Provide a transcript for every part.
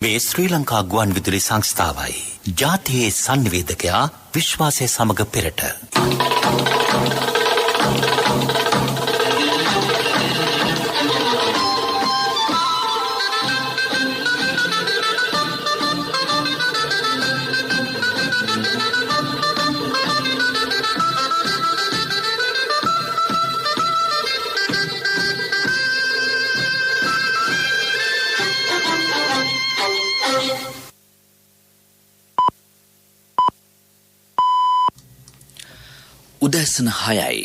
මේ ශ්‍රී ලංකා ගුවන් විදුලි සංස්ථාවයි ජාතියේ සංවේදකයා විශ්වාසය සමග පෙරට. උදැසන 6යි.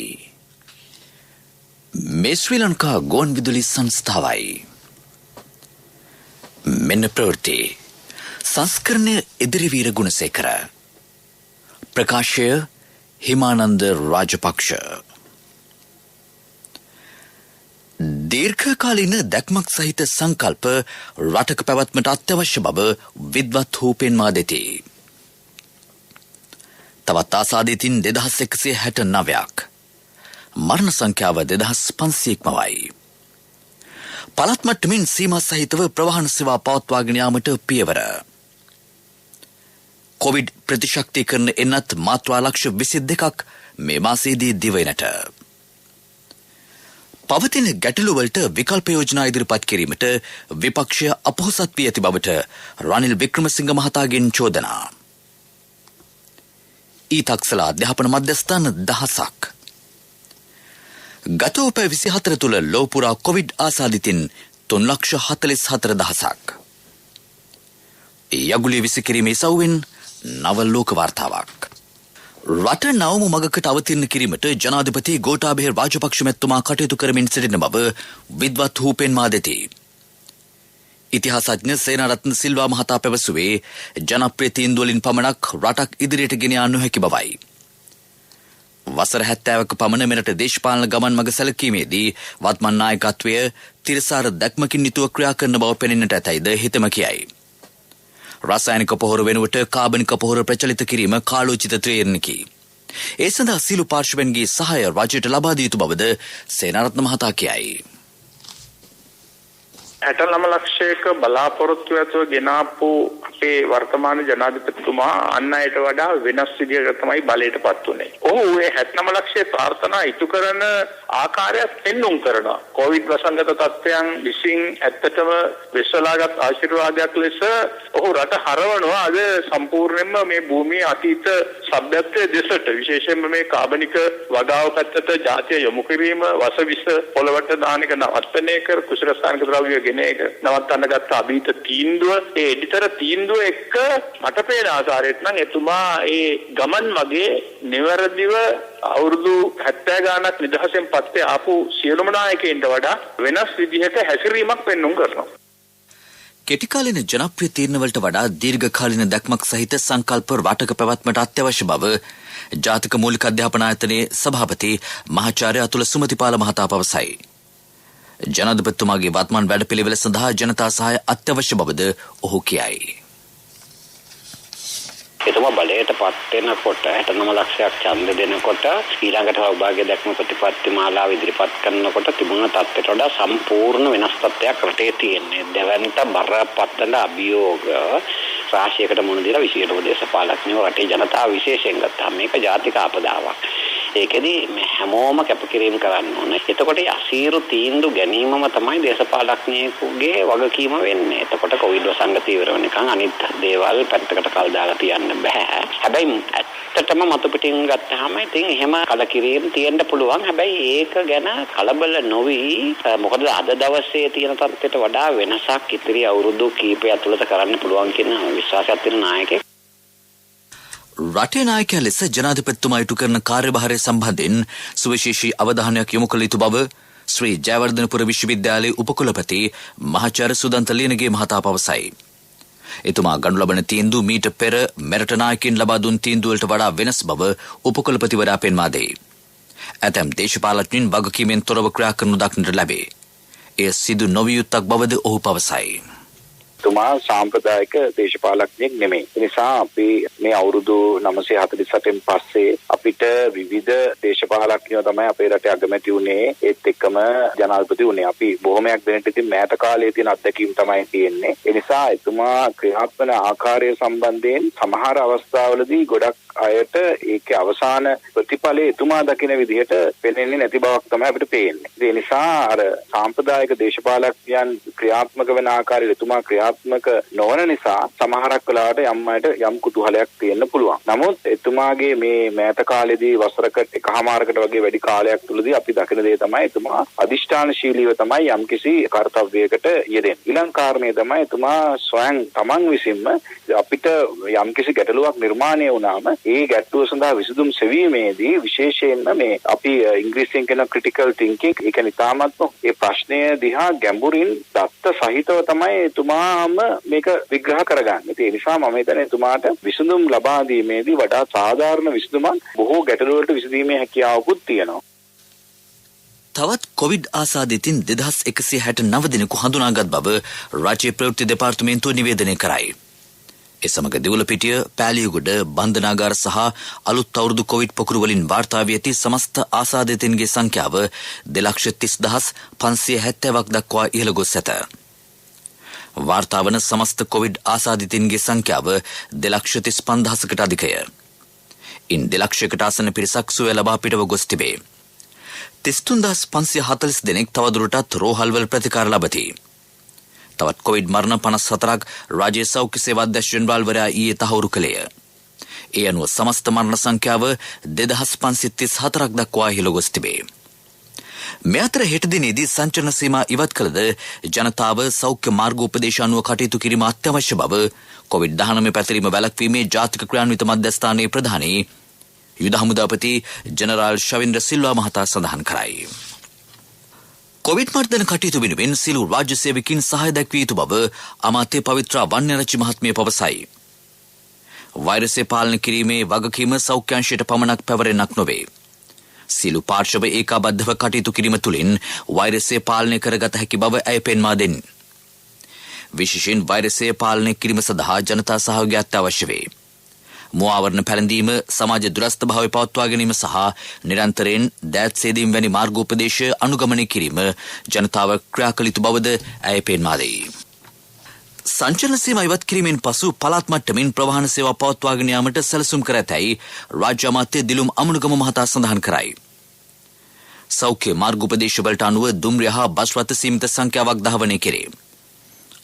මේ ශ්‍රී ලංකා ගුවන් විදුලි සංස්ථාවයි. මෙන්න ප්‍රවෘත්ති. සංස්කරණය ඉදිරිවීර ගුණසේකර. ප්‍රකාශය හිමානන්ද රාජපක්ෂ. දීර්ඝකාලීන දැක්මක් සහිත සංකල්ප රටක පැවැත්මට අත්‍යවශ්‍ය බව විද්වත් හු පෙන්වා දෙති. තවත් ආසාදිතින් 2169ක්. මරණ සංඛ්‍යාව 2500ක් මවයි. පළාත් මට්ටමින් සීමා සහිතව ප්‍රවාහන සේවා පවත්වාගෙන යාමට පියවර. කොවිඩ් ප්‍රතිශක්තිකරණ එන්නත් මාත්‍රා ලක්ෂ 22ක් මේ මාසයේදී දිවයිනට. පවතින ගැටලු වලට විකල්ප යෝජනා ඉදිරිපත් කිරීමට විපක්ෂය අපොහොසත් වී ඇති බවට රනිල් වික්‍රමසිංහ මහතාගෙන් චෝදනා. ඊතක්සල අධ්‍යාපන මධ්‍යස්ථාන 1000ක්. ගත පැය 24 තුළ ලෝපුරා කොවිඩ් ආසාදිතින් 3,44,000ක්. යගුලිය විසිකිරීමේ සවුවෙන් නව ලෝක වාර්තාවක්. රට නවම මගකට අවතීර්ණ කිරීමට ජනාධිපති ගෝඨාභය රාජපක්ෂ මැතිතුමා කටයුතු කරමින් සිටින බව විද්වත් හු පෙන්වා දෙති. ඉතිහාසඥ සේනාරත්න සිල්වා මහතා පැවසුවේ ජනප්‍රිය තීන්දුව වලින් පමණක් රටක් ඉදිරියට ගෙන යා නොහැකි බවයි. වසර 70ක පමණ මෙරට දේශපාලන ගමන් මඟ සැලකීමේදී වත්මන් නායකත්වය තිරසාර දැක්මකින් යුතුව ක්‍රියා කරන බව පෙනෙන්නට ඇතැයිද හිතම කියයි. රසායනික පොහොර වෙනුවට කාබනික පොහොර ප්‍රචලිත කිරීම කාලෝචිත ත්‍රියර්ණිකි. ඒ සඳහා සියලු පාර්ශවයන්ගේ සහාය රජයට ලබා දිය යුතු බවද සේනාරත්න මහතා කියයි. 69 ලක්ෂයක බලාපොරොත්තු ඇතුව ගෙනාපු අපේ වර්තමාන ජනාධිපතිතුමා අන් අයට වඩා වෙනස් විදිහකට තමයි බලයට පත් වුනේ. ඔහු ඒ 69 ලක්ෂයේ ප්‍රාර්ථනා ඉටු කරන ආකාරයක් පෙන්눔 කරනවා. කොවිඩ් වසංගත තත්ත්වයන් විසින් ඇත්තටම විශ්වලාගත් ආශිර්වාදයක් ලෙස ඔහු රට හරවනවා අද සම්පූර්ණයෙන්ම මේ භූමියේ අතීත සભ્યත්වයේ දෙසට විශේෂයෙන්ම මේ කාබනික වගාව පැත්තට ජාතිය යොමු කිරීම වසවිස පොළවට දාන එක නවත්තන එක කුසලස්ථානික ද්‍රව්‍ය ගෙන එක නවත්තන්න ගත්ත අභීත තීන්දුව ඒ එඩිතර තීන්දුව එක්ක මට පේන ආකාරයට නම් එතුමා ඒ ගමන් මගේ නිවැරදිව අවුරුදු 70 ගානක් නිදහසෙන් පස්සේ ආපු සියලුම නායකයින්ට වඩා වෙනස් විදිහක හැසිරීමක් පෙන්눔 කරනවා. කෙටිකාලීන ජනප්‍රිය තීරණ වලට වඩා දීර්ඝකාලීන දැක්මක් සහිත සංකල්ප රටක පැවැත්මට අත්‍යවශ්‍ය බව ජාතික මූලික අධ්‍යාපන ආයතනයේ සභාපති මහාචාර්ය අතුල සුමතිපාල මහතා පවසයි. ජනාධිපතිතුමාගේ වත්මන් වැඩපිළිවෙල සඳහා ජනතා සහාය අත්‍යවශ්‍ය බවද ඔහු කියයි. එතුමා බලයට පත් වෙනකොට 69 ලක්ෂයක් ඡන්ද දෙනකොට ඊළඟට සෞභාග්‍ය දැක්ම ප්‍රතිපත්ති මාලාව ඉදිරිපත් කරනකොට තිබුණ තත්ත්වයට වඩා සම්පූර්ණ වෙනස් තත්ත්වයක් රටේ තියෙන්නේ. දෙවන්ත බරපතල අභියෝග රාශියකට මුහුණ දීලා විශේෂ දේශපාලඥයෝ රටේ ජනතාව විශේෂයෙන් ගත්තාම මේක ජාතික ආපදාවක්. ඒකෙදී මේ හැමෝම කැපකිරීම කරන්න ඕනේ. එතකොට අසීරු තීන්දුව ගැනීමම තමයි දේශපාලඥයෙකුගේ වගකීම වෙන්නේ. එතකොට කොවිඩ් වසංගතය ඉවර වෙනකන් අනිත් දේවල් පැත්තකට කල් දාලා තියන්න බෑ. හැබැයි ඇත්තටම මතු පිටින් ගත්තාම ඉතින් එහෙම කලකිරීම තියෙන්න පුළුවන්. හැබැයි ඒක ගැන කලබල නොවි මොකද අද දවසේ තියෙන තත්ත්වයට වඩා වෙනසක් ඉතිරි අවුරුදු කීපය ඇතුළත කරන්න පුළුවන් කියන විශ්වාසයක් තියෙන නායකයෙක්. රටේ නායකයා ලෙස ජනාධිපතිතුමා ඉටු කරන කාර්යභාරය සම්බන්ධයෙන් සුවිශේෂී අවධානයක් යොමු කළ යුතු බව ශ්‍රී ජයවර්ධනපුර විශ්වවිද්‍යාලයේ උපකුලපති මහාචාර්ය සුදන්ත ලියනගේ මහතා පවසයි. එතුමා ගනු ලබන තීන්දුව මීට පෙර මෙරට නායකයින් ලබා දුන් තීන්දුව වලට වඩා වෙනස් බව උපකුලපතිවරයා පෙන්වා දෙයි. ඇතැම් දේශපාලඥයින් වගකීමෙන් තොරව ක්‍රියා කරනු දක්නට ලැබේ. එය සිදු නොවිය යුත්තක් බවද ඔහු පවසයි. එතුමා සාම්ප්‍රදායික දේශපාලඥයෙක් නෙමෙයි. ඒ නිසා අපි මේ අවුරුදු 948න් පස්සේ අපිට විවිධ දේශපාලඥයෝ තමයි අපේ රටේ අගමැති වුණේ. ඒත් එක්කම ජනාධිපති වුණේ. අපි බොහොමයක් දෙනට ඉතින් මෑත කාලයේ තියෙන අත්දැකීම් තමයි තියෙන්නේ. ඒ නිසා එතුමා ක්‍රියාත්මක ආකාරය සම්බන්ධයෙන් සමහර අවස්ථාවලදී ගොඩක් අයට ඒකේ අවසාන ප්‍රතිඵලය එතුමා දකින විදිහට පෙනෙන්නේ නැති බවක් තමයි අපිට පේන්නේ. ඒ නිසා අර සාම්ප්‍රදායික දේශපාලකයන් ක්‍රියාත්මක වෙන ආකාරය එතුමා ක්‍රියාත්මක නොවන නිසා සමහරක් වෙලාවට යම් අයට යම් කුතුහලයක් තියෙන්න පුළුවන්. නමුත් එතුමාගේ මේ මෑත කාලේදී වසරකට එකහමාරකට වගේ වැඩි කාලයක් තුලදී අපි දකින දේ තමයි එතුමා අදිෂ්ඨානශීලීව තමයි යම්කිසි කාර්යයකට යෙදෙන්නේ. ඊළඟ කාරණේ තමයි එතුමා ස්වයං තමන් විසින්ම අපිට යම්කිසි ගැටලුවක් නිර්මාණය වුණාම ඒ ගැටලුව සඳහා විසඳුම් සෙවීමේදී විශේෂයෙන්ම මේ අපි ඉංග්‍රීසියෙන් කියන ක්‍රිටිකල් තින්කින් ඒ කියන්නේ තාමත්ම ඒ ප්‍රශ්නය දිහා ගැඹුරින් දත්ත සහිතව තමයි එතුමාම මේක විග්‍රහ කරගන්නේ. ඒ නිසා මම හිතන්නේ එතුමාට විසඳුම් ලබා දීමේදී වඩා සාධාරණ විසඳුමක් බොහෝ ගැටලු වලට විසඳීමේ හැකියාවකුත් තියෙනවා. තවත් කොවිඩ් ආසාදිතින් 2169 දෙනෙකු හඳුනාගත් බව රාජ්‍ය ප්‍රවෘත්ති දෙපාර්තමේන්තුව නිවේදනය කරයි. ඒ සමග දෙවුලපිටිය, පෑලියගොඩ, බන්ධනාගාර සහ අලුත් අවුරුදු කොවිඩ් පොකුරු වලින් වාර්තා වී ඇති සමස්ත ආසාදිතින්ගේ සංඛ්‍යාව 2,30,570ක් දක්වා ඉහළ ගොස් ඇත. වාර්තා වන සමස්ත කොවිඩ් ආසාදිතින්ගේ සංඛ්‍යාව 2,35,000කට අධිකය. ඉන් 2,00,000කට ආසන්න පිරිසක් සුවය ලබා පිටව ගොස් තිබේ. 33,540 දෙනෙක් තවදුරටත් රෝහල්වල ප්‍රතිකාර ලබති. තවත් කොවිඩ් මරණ 54ක් රාජ්‍ය සෞඛ්‍ය සේවා අධ්‍යක්ෂ ජෙනරාල්වරයා ඊයේ තහවුරු කළේය. ඒ අනුව සමස්ත මරණ සංඛ්‍යාව 2,534ක් දක්වා ඉහළ ගොස් තිබේ. මේ අතර හෙට දිනේදී සංචරණ සීමා ඉවත් කළද ජනතාව සෞඛ්‍ය මාර්ගෝපදේශ අනුව කටයුතු කිරීම අත්‍යවශ්‍ය බව කොවිඩ්-19 පැතිරීම වැළැක්වීමේ ජාතික ක්‍රියාන්විත මධ්‍යස්ථානයේ ප්‍රධානී යුද හමුදාපති ජෙනරාල් ශවින්ද්‍ර සිල්වා මහතා සඳහන් කරයි. කොවිඩ් මර්ධන කටයුතු වෙනුවෙන් සියලු රාජ්‍ය සේවකින් සහාය දැක්විය යුතු බව අමාත්‍ය පවිත්‍රා වන්‍යරච්චි මහත්මිය පවසයි. වෛරසය පාලනය කිරීමේ වගකීම සෞඛ්‍ය අංශයට පමණක් පැවරෙන්නක් නොවේ. සියලු පාර්ශව ඒකාබද්ධව කටයුතු කිරීම තුළින් වෛරසය පාලනය කරගත හැකි බව ඇය පෙන්වා දෙන්නේ. විශේෂයෙන් වෛරසය පාලනය කිරීම සඳහා ජනතා සහයෝගය අත්‍යවශ්‍ය වේ. මුවාවරණ පැළඳීම, සමාජ දුරස්ථ භාවය පවත්වා ගැනීම සහ නිරන්තරයෙන් දෑත් සේදීම් වැනි මාර්ගෝපදේශ අනුගමනය කිරීම ජනතාව ක්‍රියා කළ යුතු බවද ඇය පෙන්වා දෙයි. සංචලන සීමා ඉවත් කිරීමෙන් පසු පළාත් මට්ටමින් ප්‍රවාහන සේවා පවත්වාගෙන යාමට සැලසුම් කර ඇතැයි රාජ්‍ය අමාත්‍ය දිලුම් අමුණුගම මහතා සඳහන් කරයි. සෞඛ්‍ය මාර්ගෝපදේශ වලට අනුව දුම්රිය හා බස් රථ සීමිත සංඛ්‍යාවක් ධාවනය කෙරේ.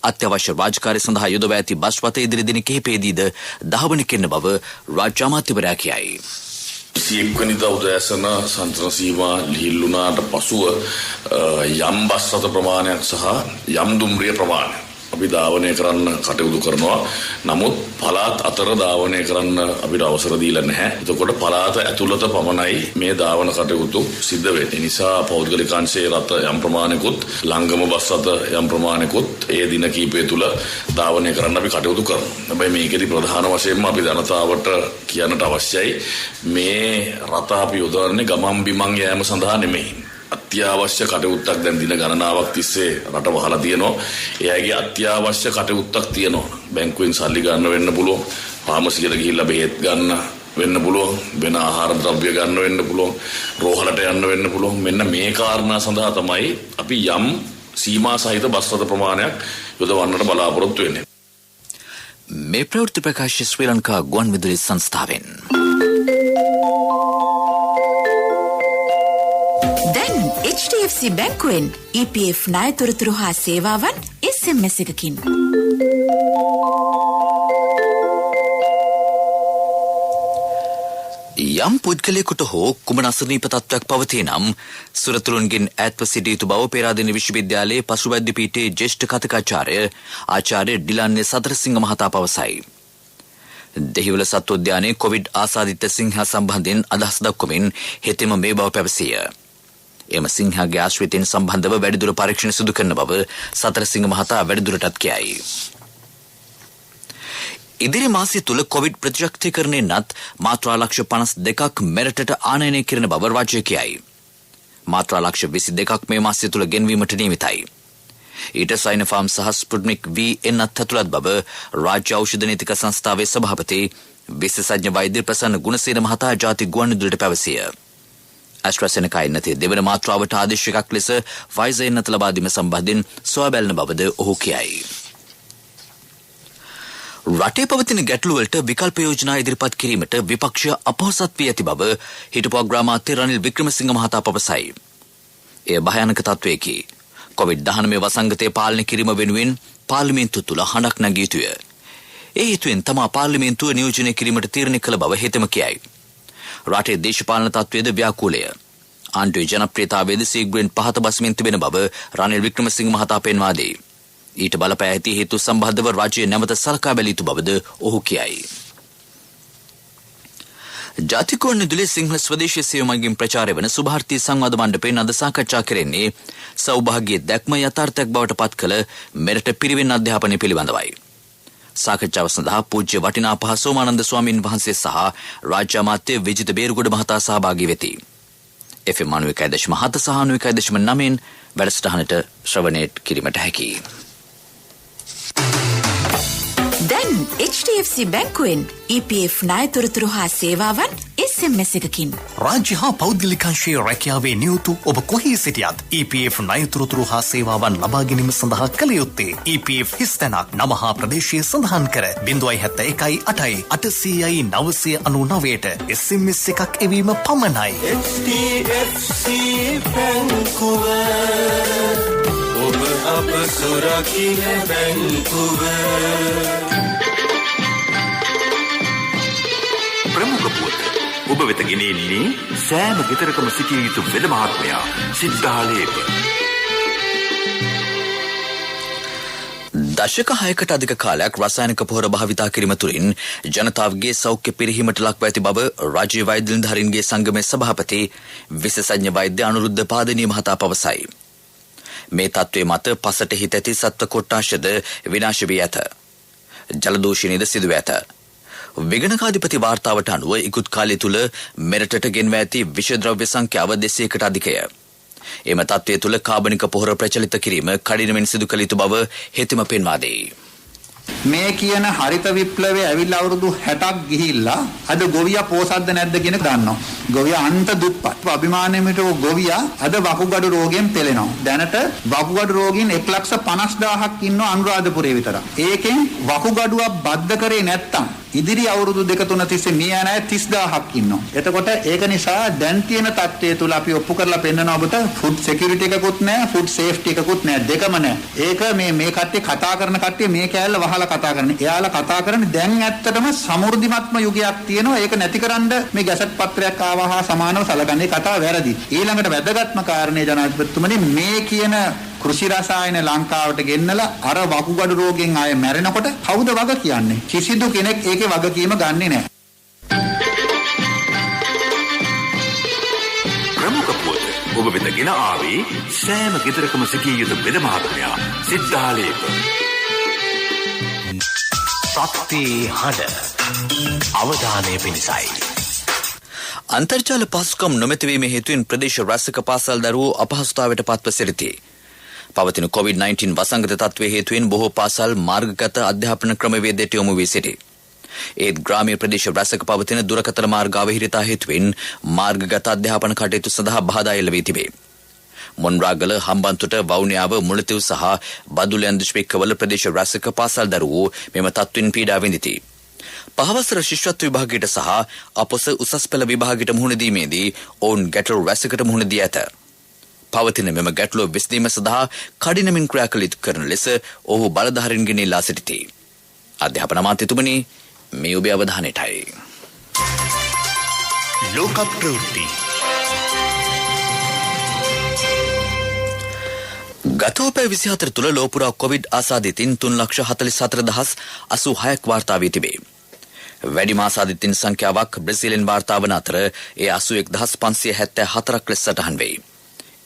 අත්‍යවශ්‍ය රාජකාරී සඳහා යොදවා ඇති බස් රථ ඉදිරි දින කිහිපයේදීද ධාවනය කෙරෙන බව රාජ්‍ය අමාත්‍යවරයා කියයි. 21 වෙනිදා උදෑසන සංචලන සීමා ලිහිල්ුණාට පසුව යම් බස් රථ ප්‍රමාණයක් සහ යම් දුම්රිය ප්‍රමාණයක් අපි ධාවනය කරන්න කටයුතු කරනවා. නමුත් පළාත් අතර ධාවනය කරන්න අපිට අවසර දීලා නැහැ. එතකොට පළාත ඇතුළත පමණයි මේ ධාවන කටයුතු සිද්ධ වෙන්නේ. නිසා පෞද්ගලික අංශයේ රථ යම් ප්‍රමාණයකුත් ළංගම බස් රථ යම් ප්‍රමාණයකුත් ඒ දින කීපය තුල ධාවනය කරන්න අපි කටයුතු කරනවා. හැබැයි මේකෙදි ප්‍රධාන වශයෙන්ම අපි ජනතාවට කියන්නට අවශ්‍යයි මේ රථ අපි යොදවන්නේ ගමන් බිමන් යෑම සඳහා නෙමෙයි. අත්‍යවශ්‍ය කටයුත්තක් දැන් දින ගණනාවක් තිස්සේ රට වහලා තියෙනවා. එයාගේ අත්‍යවශ්‍ය කටයුත්තක් තියෙනවා. බැංකුවෙන් සල්ලි ගන්න වෙන්න පුළුවන්. ෆාමසියට ගිහිල්ලා බෙහෙත් ගන්න වෙන්න පුළුවන්. වෙන ආහාර ද්‍රව්‍ය ගන්න වෙන්න පුළුවන්. රෝහලට යන්න වෙන්න පුළුවන්. මෙන්න මේ කාරණා සඳහා තමයි අපි යම් සීමා සහිත බස් රථ ප්‍රමාණයක් යොදවන්නට බලාපොරොත්තු වෙන්නේ. මේ ප්‍රවෘත්ති ප්‍රකාශය ශ්‍රී ලංකා ගුවන්විදුලි සංස්ථාවෙන්. HDFC බැංකුවෙන් EPF ණය තොරතුරු හා සේවාවන් SMS එකකින්. යම් පුද්ගලයෙකුට හෝ කුමන අසනීප තත්ත්වයක් පවතී නම් සුරතුරුන්ගෙන් ඈත්ව සිටිය යුතු බව පේරාදෙණි විශ්වවිද්‍යාලයේ පශුවෛද්‍ය පීඨයේ ජ්‍යෙෂ්ඨ කථිකාචාර්ය ආචාර්ය ඩිලාන්නේ සතරසිංහ මහතා පවසයි. දෙහිවල සත්වෝද්‍යානයේ කොවිඩ් ආසාදිත සිංහයා සම්බන්ධයෙන් අදහස් දක්වමින් හෙතෙම මේ බව පැවසිය. එම සිංහගේ ආශ්‍රිතයන් සම්බන්ධව වැඩිදුර පරීක්ෂණ සිදු කරන බව සතරසිංහ මහතා වැඩිදුරටත් කියයි. ඉදිරි මාසය තුල කොවිඩ් ප්‍රතිශක්තිකරණයෙන්ත් මාත්‍රා ලක්ෂ 52ක් මෙරටට ආනයනය කරන බව රාජ්‍ය කියයි. මාත්‍රා ලක්ෂ 22ක් මේ මාසය තුල ගෙන්වීමට නියමිතයි. ඊට සයිනෝෆාර්ම් සහ ස්පුට්නික් V එන්නත් ඇතුළත් බව රාජ්‍ය ඖෂධ නීතික සංස්ථාවේ සභාපති විශේෂඥ වෛද්‍ය ප්‍රසන්න ගුණසේන මහතා ජාතික ගුවන්විදුලියට පැවසිය. AstraZeneca එන්නතේ දෙවන මාත්‍රාවට ආදේශ එකක් ලෙස Pfizer එන්නත ලබා දීම සම්බන්ධයෙන් සොයා බැලන බවද ඔහු කියයි. රටේ පවතින ගැටලු වලට විකල්ප යෝජනා ඉදිරිපත් කිරීමට විපක්ෂය අපොහසත් වී ඇති බව හිටපු අග්‍රාමාත්‍ය රනිල් වික්‍රමසිංහ මහතා පවසයි. එය භයානක තත්වයකි. COVID-19 වසංගතය පාලනය කිරීම වෙනුවෙන් පාර්ලිමේන්තුව තුළ හඬක් නැගිය යුතුය. ඒ හේතුවෙන් තමා පාර්ලිමේන්තුව නියෝජනය කිරීමට තීරණය කළ බව හෙතෙම කියයි. රටේ දේශපාලන තත්ත්වයේද ව්‍යාකූලය. ආණ්ඩුවේ ජනප්‍රියතාවයේද සීග්‍රයෙන් පහත බස්මින් තිබෙන බව රනිල් වික්‍රමසිංහ මහතා පෙන්වා දෙයි. ඊට බලපෑ ඇති හේතු සම්බන්ධව රාජ්‍ය නැවත සලකා බැලිය යුතු බවද ඔහු කියයි. ජාතික ගුවන්විදුලියේ සිංහල ස්වදේශීය සේවය මගින් ප්‍රචාරය වන සුභාර්ථී සංවාද මණ්ඩපයෙන් අද සාකච්ඡා කෙරෙන්නේ සෞභාග්‍ය දැක්ම යථාර්ථයක් බවට පත් කළ මෙරට පිරිවෙන් අධ්‍යාපනය පිළිබඳවයි. සාකච්ඡාව සඳහා පූජ්‍ය වටිනාපහ සෝමානන්ද ස්වාමීන් වහන්සේ සහ රාජ්‍ය අමාත්‍ය විජිත බේරුගොඩ මහතා සහභාගී වෙති. FM 91.7 සහ 91.9 වැඩසටහනට ශ්‍රවණය කිරීමට හැකියි. දැන් HDFC බැංකුවෙන් EPF ණයතොරතුරු හා සේවාවන් SMS එකකින් රාජ්‍ය හා පෞද්ගලිකංශයේ රැකියාවේ නියුතු ඔබ කොහේ සිටියත් EPF ණයතොරතුරු හා සේවාවන් ලබා ගැනීම සඳහා කළ යුත්තේ EPF හිස්තැනක් නම හා ප්‍රදේශය සඳහන් කර 071 SMS එකක් එවීම පමණයි. HDFC බැංකුව ඔබ අප සුරකින්න බැංකුව. ප්‍රමුඛ පුවත ඔබ වෙත ගෙනෙන්නේ සෑම ගෙදරකම සිටිය යුතු වෙද මහත්මයා සිද්ධාලේප. දශක 6කට අධික කාලයක් රසායනික පොහොර භාවිතා කිරීම තුළින් ජනතාවගේ සෞඛ්‍ය පිරිහීමට ලක්ව ඇති බව රාජ්‍ය වෛද්‍ය නිලධාරීන්ගේ සංගමේ සභාපති විශේෂඥ වෛද්‍ය අනුරුද්ධ පාදනී මහතා පවසයි. මේ තත්ත්වයේ මත පසට හිත ඇති සත්ව කොට්ටාශද විනාශ වී ඇත. ජල දූෂණයද සිදුව ඇත. විගණකාධිපති වාර්තාවට අනුව ඉකුත් කාලය තුල මෙරටට ගෙන්වා ඇති විෂද්‍රව්‍ය සංඛ්‍යාව 200කට අධිකය. එම තත්ත්වය තුල කාබනික පොහොර ප්‍රචලිත කිරීම කඩිනමින් සිදු කළ යුතු බව හෙතෙම පෙන්වා දෙයි. මේ කියන හරිත විප්ලවය ඇවිල්ලා අවුරුදු 60ක් ගිහිල්ලා අද ගොවියා පෝසත්ද නැද්ද කියන දන්නවා. ගොවියා අන්ත දුප්පත්. අභිමානයෙන්ට ගොවියා අද වකුගඩු රෝගයෙන් පෙළෙනවා. දැනට වකුගඩු රෝගීන් 1,50,000ක් ඉන්නවා අනුරාධපුරයේ විතර. ඒකෙන් වකුගඩුවක් බද්ධ කරේ නැත්තම් ඉදිරි අවුරුදු 2-3 තිස්සේ මේ අය 30,000ක් ඉන්නවා. එතකොට ඒක නිසා දැන් තියෙන තත්ත්වයේ තුල අපි ඔප්පු කරලා පෙන්නනවා ඔබට ෆුඩ් සිකියුරිටි එකකුත් නැහැ, ෆුඩ් සේෆ්ටි එකකුත් නැහැ, දෙකම නැහැ. ඒක මේ කට්ටිය කතා කරන කට්ටිය මේ කෑල්ල වහලා කතා කරන්නේ. එයාලා කතා කරන්නේ දැන් ඇත්තටම සමෘද්ධිමත්ම යුගයක් තියෙනවා. ඒක නැතිකරන්න මේ ගැසට් පත්‍රයක් ආවා හා සමානව සලකන්නේ කතාව වැරදි. ඊළඟට වැදගත්ම කාරණේ ජනාධිපතිතුමනි මේ කියන කෘෂි රසායන ලංකාවට ගෙන්නලා අර වකුගඩු රෝගයෙන් ආය මැරෙනකොට කවුද වග කියන්නේ? කිසිදු කෙනෙක් ඒකේ වගකීම ගන්නෙ නැහැ. ප්‍රමුඛ පුවත ඔබ වෙතගෙන ආවේ සෑම ගෙදරකම සිටිය යුතු වෙද මහත්මයා සිද්ධාලේප. සත්‍යේ හඬ අවධානය පිණිසයි. අන්තර්ජාල පහසුකම් නොමැතිවීම හේතුවෙන් ප්‍රදේශ රැසක පාසල් දරුවෝ අපහසුතාවයට පත්ව සිටිති. පවතින COVID-19 වසංගත තත්ත්වයේ හේතුවෙන් බොහෝ පාසල් මාර්ගගත අධ්‍යාපන ක්‍රමවේදයට යොමු වී සිටී. ඒත් ග්‍රාමීය ප්‍රදේශ රැසක පවතින දුරකථන මාර්ග අවහිරතා හේතුවෙන් මාර්ගගත අධ්‍යාපන කටයුතු සඳහා බාධා එල්ල වී තිබේ. මොන්රාගල, හම්බන්තොට, වවුනියාව, මුලතිව් සහ බදුලැන් දිස්ත්‍රික්කවල ප්‍රදේශ රැසක පාසල් දරුවෝ මෙම තත්ත්වෙන් පීඩා විඳිති. පහවසර ශිෂ්‍යත්ව විභාගයට සහ අපොස උසස් පෙළ විභාගයට මුහුණ දීමේදී ඔවුන් ගැටලු රැසකට මුහුණ දී ඇත. පවතින මෙම ගැටලුව විසඳීම සඳහා කඩිනමින් ක්‍රියා කළ යුතු කරන ලෙස ඔහු බලධාරීන්ගෙන් ඉල්ලා සිටිති. අධ්‍යාපන අමාත්‍යතුමනි, මේ ඔබේ අවධානයටයි. ලෝක ප්‍රවෘත්ති. ගතෝපය 24 තුළ ලෝපුරා කොවිඩ් ආසාදිතින් 3,44,086ක් වාර්තා වී තිබේ. වැඩිම ආසාදිතින් සංඛ්‍යාවක් බ්‍රසීලෙන් වාර්තා වන අතර ඒ 81,574ක් ලෙස සටහන් වෙයි.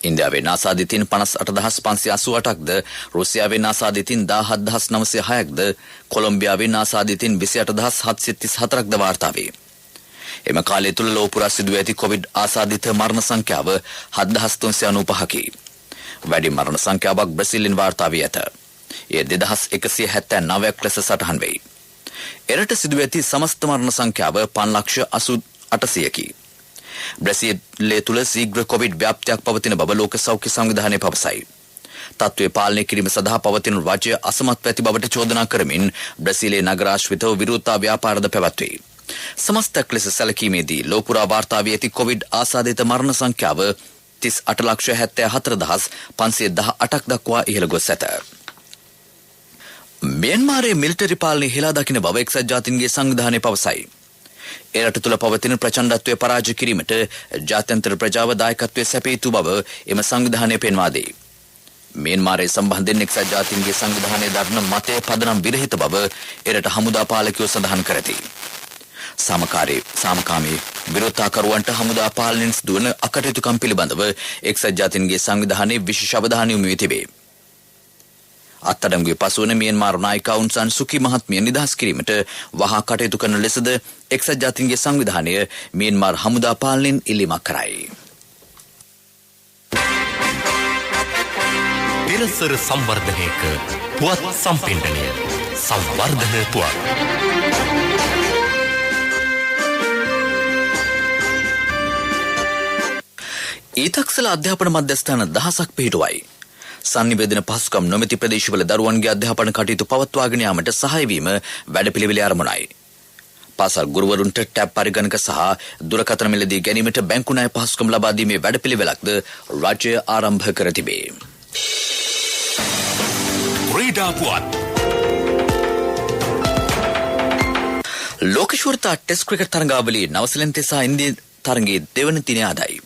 ඉන්දියාවෙන් ආසාදිතින් 58,588ක්ද, රුසියාවෙන් ආසාදිතින් 17,906ක්ද, කොලොම්බියාවෙන් ආසාදිතින් 28,734ක්ද වාර්තා වේ. එම කාලය තුළ ලෝපුරා සිදුව ඇති කොවිඩ් ආසාදිත මරණ සංඛ්‍යාව 7,395කි. වැඩි මරණ සංඛ්‍යාවක් බ්‍රසීලෙන් වාර්තා වී ඇත. එය 2179ක් ලෙස සටහන් වෙයි. එරට සිදුව ඇති සමස්ත මරණ සංඛ්‍යාව 5,88,000කි. බ්‍රසීලයේ තුල ශීඝ්‍ර කොවිඩ් ව්‍යාප්තියක් පවතින බව ලෝක සෞඛ්‍ය සංවිධානය පවසයි. තත්ත්වය පාලනය කිරීම සඳහා පවතින රාජ්‍ය අසමත් ඇති බවට චෝදනා කරමින් බ්‍රසීලයේ නගරාශ්‍රිතව විරෝධතා ව්‍යාපාරද පැවැත්වේ. සමස්තයක් ලෙස සැලකීමේදී ලෝපුරා වාර්තා වී ඇති කොවිඩ් ආසාදිත මරණ සංඛ්‍යාව 38,74,518ක් දක්වා ඉහළ ගොස් ඇත. මියන්මාරයේ මිලිටරි පාලනය හෙලා දකින බව එක්සත් ජාතීන්ගේ සංවිධානය පවසයි. එරට තුළ පවතින ප්‍රචණ්ඩත්වය පරාජය කිරීමට ජාත්‍යන්තර ප්‍රජාව දායකත්වය සැපී යුතු බව එම සංවිධානය පෙන්වා දෙයි. මියන්මාරයේ සම්බන්ධයෙන් එක්සත් ජාතීන්ගේ සංවිධානය දරන මතය පදනම් විරහිත බව එරට හමුදා පාලකයෝ සඳහන් කරති. සාමකාමී විරෝධතාකරුවන්ට හමුදා පාලනයෙන් සිදුවන අකටයුතුකම් පිළිබඳව එක්සත් ජාතීන්ගේ සංවිධානයේ විශේෂ අවධානය යොමු වී තිබේ. අත්අඩංගුවේ පසුවන මියන්මාර නායික අවුන් සාන් සුකි මහත්මිය නිදහස් කිරීමට වහා කටයුතු කරන ලෙසද එක්සත් ජාතීන්ගේ සංවිධානය මියන්මාර හමුදා පාලනයෙන් ඉල්ලීමක් කරයි. පෙරසර සංවර්ධනයක පුවත් සම්පෙන්ඩනය සංවර්ධන පුවත්. ඊතක්සල අධ්‍යාපන මධ්‍යස්ථාන 1000ක් පිහිටුවයි. සංනිවේදන පහසුකම් නොමැති ප්‍රදේශවල දරුවන්ගේ අධ්‍යාපන කටයුතු පවත්වාගෙන යාමට සහාය වීම වැඩපිළිවෙලේ ආරමුණයි. පාසල් ගුරුවරුන්ට ටැබ් පරිගණක සහ දුරකථන මිලදී ගැනීමට බැංකු ණය පහසුකම් ලබා දීමේ වැඩපිළිවෙලක්ද රාජ්‍ය ආරම්භ කර තිබේ. ක්‍රීඩා පුවත්. ලෝකශූරතා ටෙස්ට් ක්‍රිකට් තරඟාවලියේ නවසීලන්තය සහ ඉන්දිය තරඟයේ දෙවන දිනය ආදයි.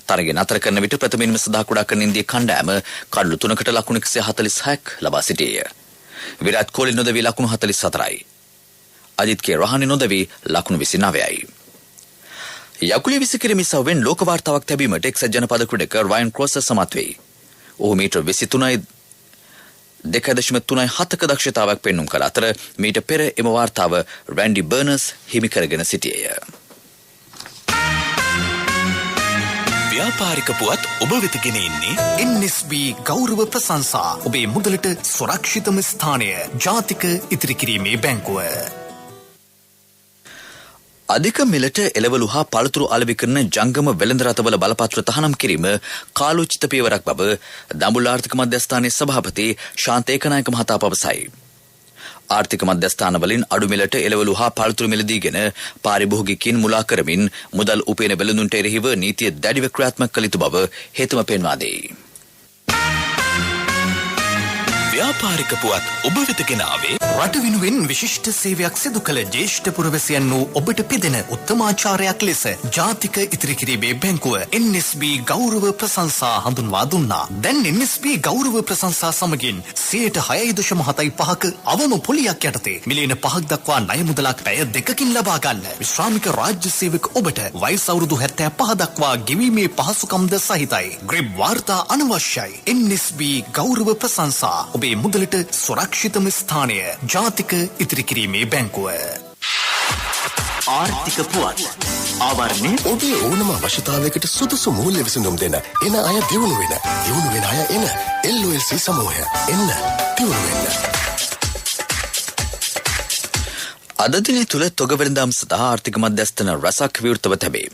තරගය නතර කරන විට ප්‍රථමින්ම සදා කුඩා කරන ඉන්දිය කණ්ඩායම කඩලු 3කට ලකුණු 146ක් ලබා සිටියේය. විරාට් කෝලි නොදවී ලකුණු 44යි. අජිත් කේ රහානි නොදවී ලකුණු 29යි. යකුලිය විසිකිරීම සවෙන් ලෝක වාර්තාවක් තැබීමට එක්සත් ජනපද ක්‍රීඩක රයන් ක්‍රෝසර් සමත් වෙයි. ඔහු මීටර් 23.2.37ක දක්ෂතාවක් පෙන්නුම් කළ අතර මීට පෙර එම වාර්තාව රැන්ඩි බර්නර්ස් හිමි කරගෙන සිටියේය. ව්‍යාපාරික පුවත් ඔබ වෙත ගෙන එන්නේ NSB ගෞරව ප්‍රශංසා. ඔබේ මුදලට සුරක්ෂිතම ස්ථානය ජාතික ඉතිරි කිරීමේ බැංකුව. අධික මිලට එළවලු හා පළතුරු අලෙවි කරන ජංගම වෙළඳ රථවල බලපත්‍ර තහනම් කිරීම කාලෝචිත පියවරක් බව දඹුල්ල ආර්ථික මධ්‍යස්ථානයේ සභාපති ශාන්ත ඒකනායක මහතා පවසයි. ආර්ථික මධ්‍යස්ථාන වලින් අඩු මිලට එළවලු හා පළතුරු මිලදීගෙන පාරිභෝගිකයින් මුලා කරමින් මුදල් උපයන වෙළඳුන්ට එරෙහිව නීතිය දැඩිව ක්‍රියාත්මක කළ යුතු බව හේතුම පෙන්වා දෙයි. ව්‍යාපාරික පුවත් ඔබ වෙත ගෙන ආවේ රට වෙනුවෙන් විශිෂ්ට සේවයක් සිදු කළ ජ්‍යෙෂ්ඨ පුරවැසියන් වූ ඔබට පිදෙන උත්තමාචාරයක් ලෙස ජාතික ඉතිරි කිරීමේ බැංකුව NSB ගෞරව ප්‍රශංසා හඳුන්වා දුන්නා. දැන් NSB ගෞරව ප්‍රශංසා සමගින් 6.5% අවම පොලියක් යටතේ මිලියන 5ක් දක්වා ණය මුදලක් පැය 2කින් ලබා ගන්න. විශ්‍රාමික රාජ්‍ය සේවක ඔබට වයස අවුරුදු 75 දක්වා ගෙවීමේ පහසුකම්ද සහිතයි. ග්‍රිබ් වාර්තා අනවශ්‍යයි. NSB ගෞරව ප්‍රශංසා ඔබේ මුදලට සුරක්ෂිතම ස්ථානය ජාතික ඉතිරි කිරීමේ බැංකුව. ආර්ථික පුවත් ආවරණය ඔබේ ඕනම අවශ්‍යතාවයකට සුදුසු මූල්‍ය විසඳුම් දෙන එන අය දියුණු වෙන අය එන LOLC සමූහය එන්න දියුණු වෙන්න. අද දින තුල තොග වෙළඳාම් සඳහා ආර්ථික මධ්‍යස්ථාන රසක් විවෘතව තිබේ.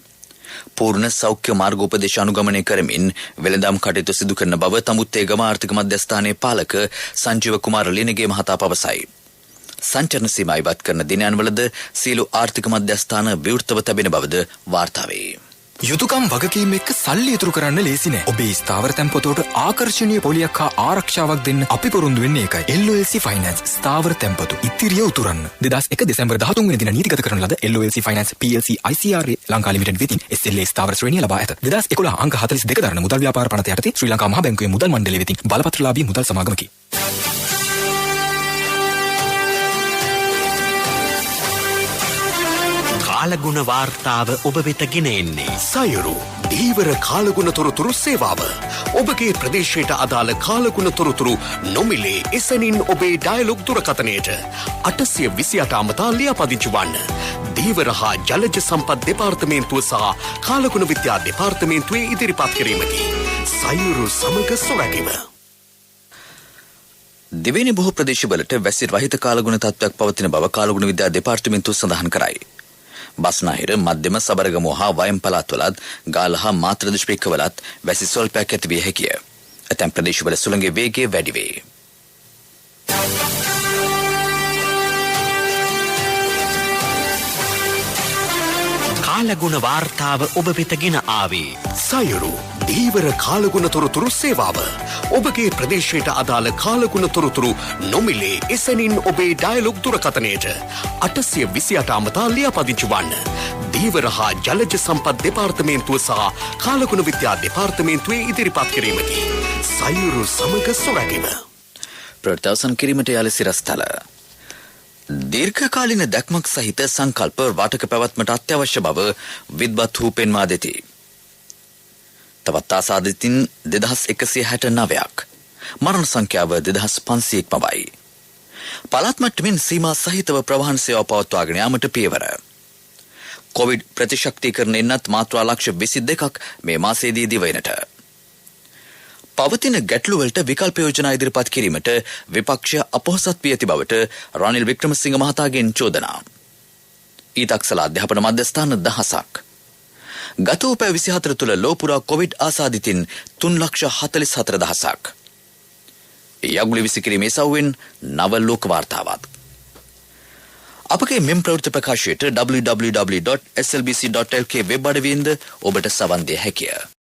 පූර්ණ සෞඛ්‍ය මාර්ගෝපදේශ අනුගමනය කරමින් වෙළඳාම් කටයුතු සිදු කරන බව තමුත්තේගම ආර්ථික මධ්‍යස්ථානයේ පාලක සංජීව කුමාර ලිනගේ මහතා පවසයි. සංචරණ සීමා ඉවත් කරන දිනයන්වලද සියලු ආර්ථික මධ්‍යස්ථාන විවෘතව තිබෙන බවද වාර්තා වේ. යුතුයකම් වගකීම් එක්ක සල්ලි ඉතුරු කරන්න ලේසි නෑ. ඔබේ ස්ථාවර තැන්පතට ආකර්ෂණීය පොලියක් හා ආරක්ෂාවක් දෙන්න අපි පොරොන්දු වෙන්නේ ඒකයි. LOLC Finance ස්ථාවර තැන්පතු ඉතිරිය උතුරන්න. 2001 දෙසැම්බර් 13 වෙනි දින නීතිගත කරන ලද LOLC Finance PLC ICRA Lanka limited වෙතින් SLA ස්ථාවර ශ්‍රේණිය ලබා ඇත. 2011 අංක 42 දරන මුදල් ව්‍යාපාර පනත යටතේ ශ්‍රී ලංකා මහ බැංකුවේ මුදල් මණ්ඩලය වෙතින් බලපත්‍රලාභී මුදල් සමාගමකි. කාලගුණ වාර්තාව ඔබ වෙත ගෙන එන්නේ සයුරු දීවර කාලගුණ තොරතුරු සේවාව. ඔබගේ ප්‍රදේශයට අදාළ කාලගුණ තොරතුරු නොමිලේ එසැනින් ඔබේ ඩයලොග් දුරකථනයට 828 අමතා ලියාපදිංචි වන්න. දීවර හා ජලජ සම්පත් දෙපාර්තමේන්තුව සහ කාලගුණ විද්‍යා දෙපාර්තමේන්තුවේ ඉදිරිපත් කිරීමකි. සයුරු සමග සොරැකීම. දෙවෙනි බොහෝ ප්‍රදේශවලට වැසි රහිත කාලගුණ තත්ත්වයක් පවතින බව කාලගුණ විද්‍යා දෙපාර්තමේන්තුව සඳහන් කරයි. බස්නාහිර මධ්‍යම සබරගමුව හා වයම් පළාත්වලත් ගාල්ල හා මාතර දිස්ත්‍රික්කවලත් වැසි ස්වල්පයක් ඇති විය හැකිය. ඇතැම් ප්‍රදේශවල සුළඟේ වේගය වැඩි වේ. කාලගුණ වාර්තාව ඔබ වෙත ගෙන ආවේ සයුරු දීවර කාලගුණ තොරතුරු සේවාව. ඔබගේ ප්‍රදේශයට අදාළ කාලගුණ තොරතුරු නොමිලේ එසැනින් ඔබේ ඩයලොග් දුරකථනයට 828 අමතා ලියාපදිංචි වන්න. දීවර හා ජලජ සම්පත් දෙපාර්තමේන්තුව සහ කාලගුණ විද්‍යා දෙපාර්තමේන්තුවේ ඉදිරිපත් කිරීමකි. සයුරු සමග සොරැකීම. ප්‍රත්‍යවසන් කිරීමට යාල සිරස්තල. දීර්ඝකාලීන දැක්මක් සහිත සංකල්ප වාටක පැවැත්මට අත්‍යවශ්‍ය බව විද්වත්හු පෙන්වා දෙති. තවත් ආසාදිතින් 2169ක්. මරණ සංඛ්‍යාව 2500ක් පමණයි. පළාත් මට්ටමින් සීමා සහිතව ප්‍රවාහන සේවා පවත්වාගෙන යාමට පියවර. කොවිඩ් ප්‍රතිශක්තිකරණය එන්නත් මාත්‍රා ලක්ෂ 22ක් මේ මාසයේදී දිවයිනට. පවතින ගැටලු වලට විකල්ප යෝජනා ඉදිරිපත් කිරීමට විපක්ෂය අපොහසත් වී ඇති බවට රනිල් වික්‍රමසිංහ මහතාගෙන් චෝදනා. ඊතක්සල අධ්‍යාපන මධ්‍යස්ථාන 1000ක්. ගත වූ පැය 24 තුළ ලෝපුරා කොවිඩ් ආසාදිතින් 3,44,000ක්. යගුලි විසිකිරීමේ සවුවෙන් නව ලෝක වාර්තාවක්. අපගේ මෙම් ප්‍රවෘත්ති ප්‍රකාශයට www.slbc.lk වෙබ් අඩවියෙන්ද ඔබට සවන් දිය හැකිය.